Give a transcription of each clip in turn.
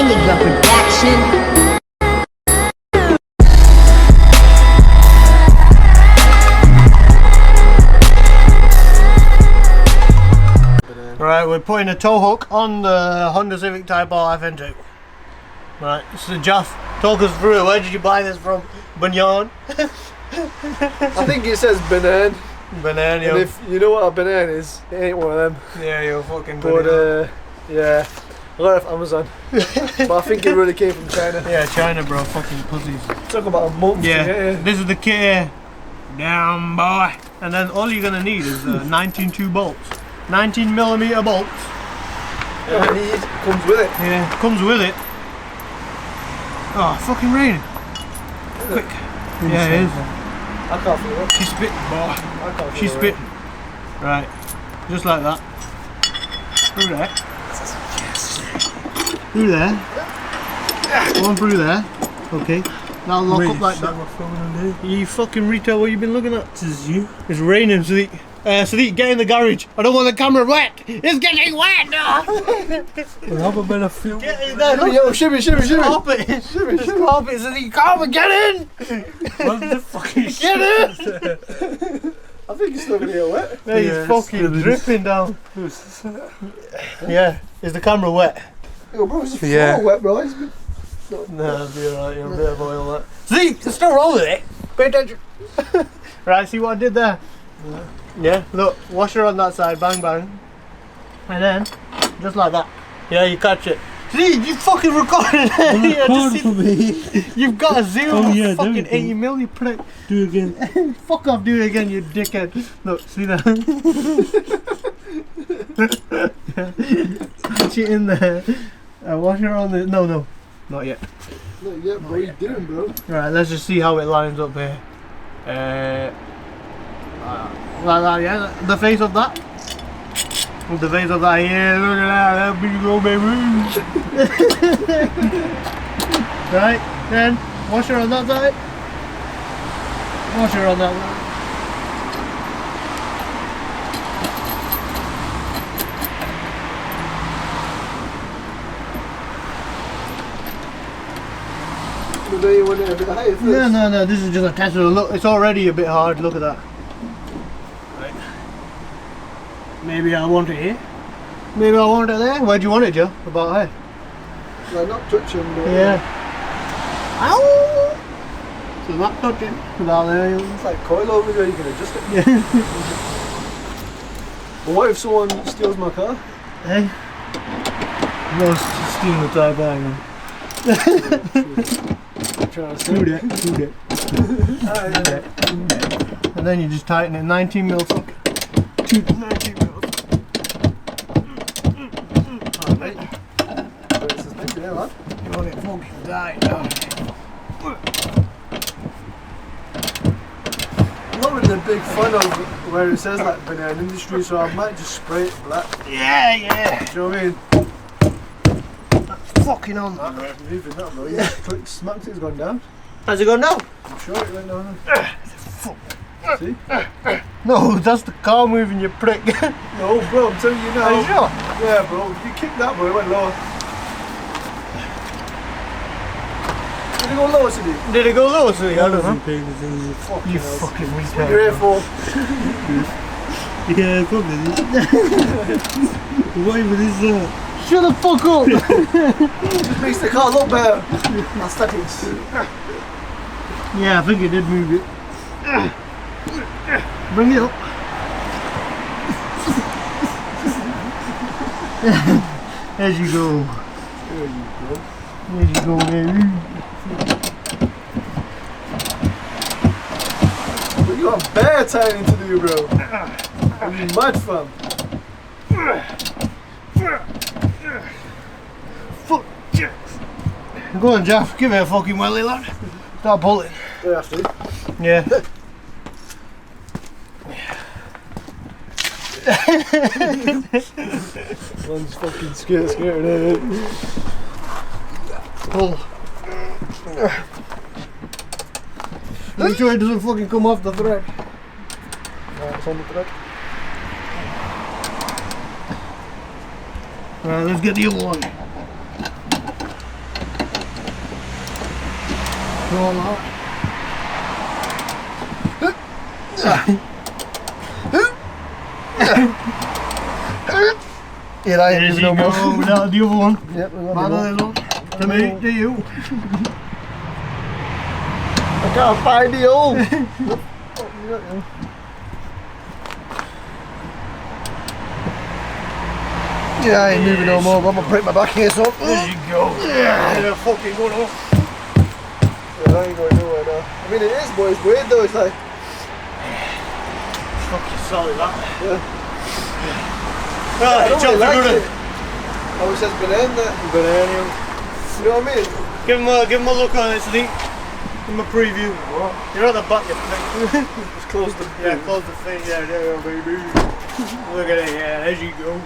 Boya production. Right, we're putting a tow hook on the Honda Civic Type R Fn2. Right, so Jeff, talk us through it. Where did you buy this from? Banyan? I think it says Banan. Banan, And if you know what a Banan is, it ain't one of them. Yeah, you're fucking But yeah, I got it off Amazon. But I think it really came from China. Yeah, China, bro, fucking pussies. Took about a month to get here. This is the kit here. Damn boy. And then all you're gonna need is 19.2 bolts. 19mm bolts. Comes with it. Yeah, comes with it. Oh, fucking raining. Quick. Yeah, it is. I can't feel it. She's spitting, boy. I can't feel She's it. spitting. Right. Just like that. Through there. Through there. One through there. Okay. That'll lock up like that. You fucking retail, what you been looking at? This is you. It's raining, Sadiq. Sadiq, get in the garage. I don't want the camera wet. It's getting wet now. Well, have a better feel. Get in there. Yo, shimmy. Carpet. It's carpet, Sadiq. Carpet, get in. What the fuck is Get in. I think it's still gonna get wet. Yeah, he's fucking dripping down. Yeah, is the camera wet? Yo, bro, it's floor wet, bro. It's been... No, it'll be alright, you're a bit of oil that. See, it's still wrong with it. Pay attention. Right, see what I did there? Yeah, look, washer on that side, bang bang. And then, just like that. Yeah, you catch it. See, you fucking recorded it. for me. You've got a zero fucking 80mm, you prick. Do it again. Fuck off, do it again, you dickhead. Look, see that? Catch it in there. Washer on the. No, not yet. Not yet, bro. You didn't, bro. Right, let's just see how it lines up here. Like that, yeah, the face of that. With the face of that here, look at that big old baby. Right, then washer on that side. Washer on that one. But then you want it a bit higher first. No, this is just a test. Look, it's already a bit hard, look at that. Right. Maybe I want it here. Maybe I want it there. Where do you want it, Joe? About here? Like not touching, but Yeah. Ow! So not touching. About there. it's like coil over there, you can adjust it. Yeah. But what if someone steals my car? Hey? No, stealing the Type R, man. Trying to say. Do that. And then you just tighten it. 19mm socket. 19mm. Alright, mate. This is big, yeah, lad. You want it fucking tight now. I'm not really a big fan of where it says like Banana Industry, so I might just spray it black. Yeah. Do you know what I mean? Fucking on that. Moving that, bro. You just smacked it, it's gone down. Has it gone down? I'm sure it went down. See? No, that's the car moving, you prick. No, bro, I'm telling you now. Are you sure? Yeah, bro. You kicked that, bro. It went lower. Did it go lower, Sidney? Did it go low, Sadiq? I don't know. Fucking You hell. fucking What retard. you're here for? Yeah, probably. Why with this? Shut the fuck up! Just makes the car look better. Aesthetics. Yeah, I think it did move it. Bring it up. As you go. There you go. There you go, baby. But you got bare tiling to do, bro. I'm mad, fam. Fuck. Go on, Jeff. Give it a fucking welly, lad. Start pulling. Do you have to? Yeah. One's fucking scared. Pull. Make sure it doesn't fucking come off the thread. It's on the thread. Alright, let's get the other one. all that. Yeah, I ain't There moving you no go, more. now the other one. Yep, we got Man, the this one. To me, to you. I can't find the hole. Yeah, I ain't moving no more. I'm gonna break my back here, so. There you go. Yeah, fucking good off. Yeah, I ain't going nowhere now. I mean, it is, but it's weird though. It's like. Fucking solid that. Yeah. Right, I don't jump really like through it. Oh, it says banana there. Banana. You know what I mean? Give him a look on it, Lee. Give him a preview. What? You're on the back, you think. Just close the. Yeah, close the thing. Yeah, there you go, baby. Look at it. Yeah, there you go.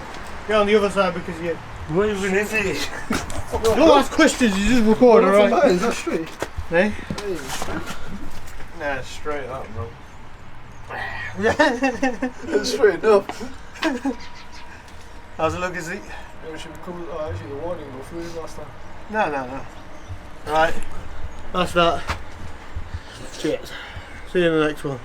Get on the other side because you. What even is it? Don't ask questions. You just record, alright? Is that straight? Eh? Hey, straight. Nah, it's straight up, bro. It's straight enough. How's it look, is it? Yeah, we should come. Oh, actually, the warning go through last time. No. Right. That's that. Cheers. See you in the next one.